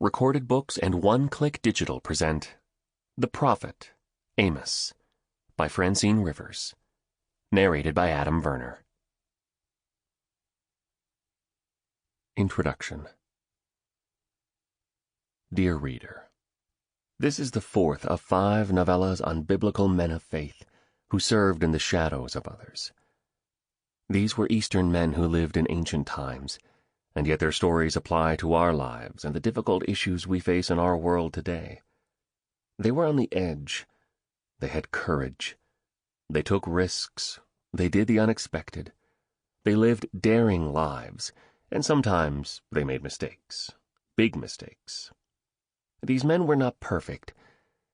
Recorded Books and One Click Digital present The Prophet, Amos, by Francine Rivers. Narrated by Verner. Introduction. Dear reader, this is the fourth of 5 novellas on biblical men of faith who served in the shadows of others. These were Eastern men who lived in ancient times, and yet their stories apply to our lives and the difficult issues we face in our world today. They were on the edge. They had courage. They took risks. They did the unexpected. They lived daring lives, and sometimes they made mistakes, big mistakes. These men were not perfect,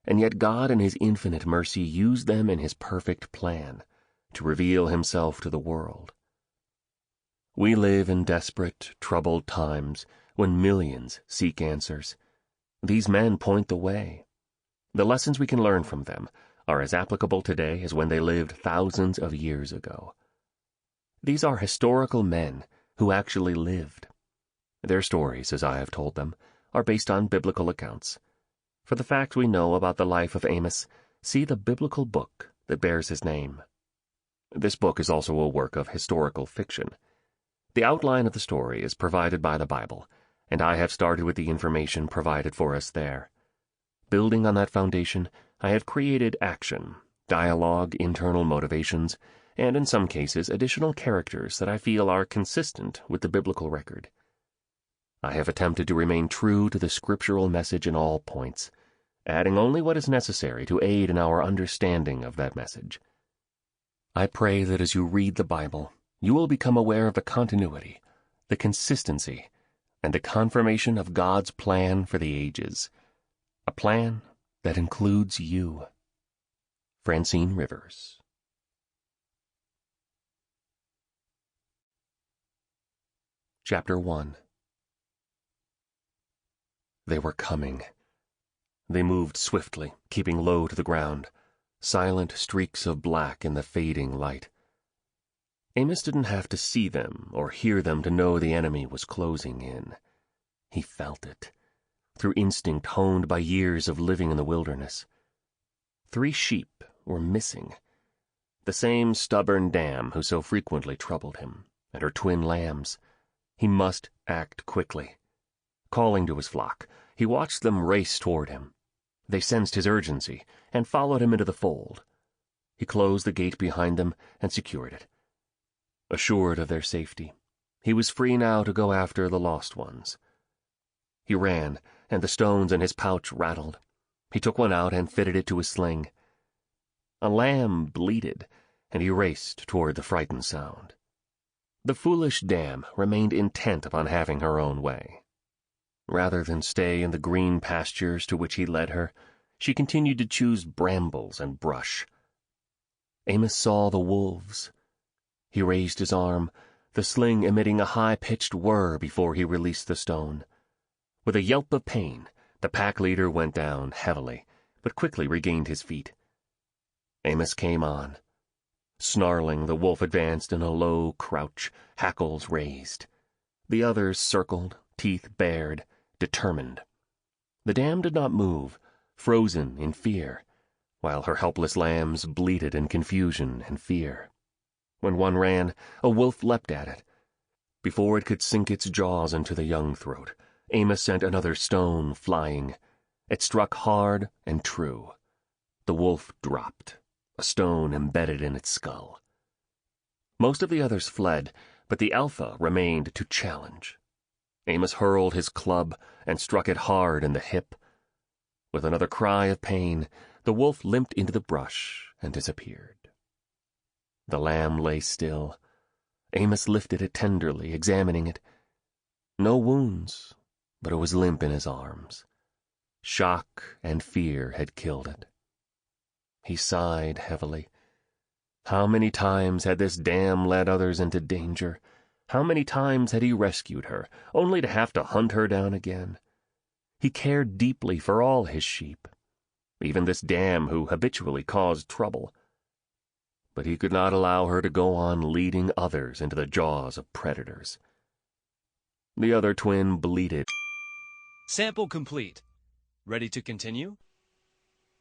and yet God in His infinite mercy used them in His perfect plan to reveal Himself to the world. We live in desperate, troubled times when millions seek answers. These men point the way. The lessons we can learn from them are as applicable today as when they lived thousands of years ago. These are historical men who actually lived. Their stories, as I have told them, are based on biblical accounts. For the facts we know about the life of Amos, see the biblical book that bears his name. This book is also a work of historical fiction. The outline of the story is provided by the Bible, and I have started with the information provided for us there. Building on that foundation, I have created action, dialogue, internal motivations, and in some cases additional characters that I feel are consistent with the biblical record. I have attempted to remain true to the scriptural message in all points, adding only what is necessary to aid in our understanding of that message. I pray that as you read the Bible, you will become aware of the continuity, the consistency, and the confirmation of God's plan for the ages, a plan that includes you. Francine Rivers. Chapter 1. They were coming. They moved swiftly, keeping low to the ground, silent streaks of black in the fading light. Amos didn't have to see them or hear them to know the enemy was closing in. He felt it, through instinct honed by years of living in the wilderness. 3 sheep were missing. The same stubborn dam who so frequently troubled him, and her twin lambs. He must act quickly. Calling to his flock, he watched them race toward him. They sensed his urgency and followed him into the fold. He closed the gate behind them and secured it. Assured of their safety, he was free now to go after the lost ones. He ran, and the stones in his pouch rattled. He took one out and fitted it to his sling. A lamb bleated, and he raced toward the frightened sound. The foolish dam remained intent upon having her own way. Rather than stay in the green pastures to which he led her, she continued to choose brambles and brush. Amos saw the wolves. He raised his arm, the sling emitting a high-pitched whir before he released the stone. With a yelp of pain, the pack leader went down heavily, but quickly regained his feet. Amos came on. Snarling, the wolf advanced in a low crouch, hackles raised. The others circled, teeth bared, determined. The dam did not move, frozen in fear, while her helpless lambs bleated in confusion and fear. When one ran, a wolf leapt at it. Before it could sink its jaws into the young throat, Amos sent another stone flying. It struck hard and true. The wolf dropped, a stone embedded in its skull. Most of the others fled, but the alpha remained to challenge. Amos hurled his club and struck it hard in the hip. With another cry of pain, the wolf limped into the brush and disappeared. The lamb lay still. Amos lifted it tenderly, examining it. No wounds, but it was limp in his arms. Shock and fear had killed it. He sighed heavily. How many times had this dam led others into danger? How many times had he rescued her, only to have to hunt her down again? He cared deeply for all his sheep, even this dam who habitually caused trouble. But he could not allow her to go on leading others into the jaws of predators. The other twin bleated. Sample complete. Ready to continue?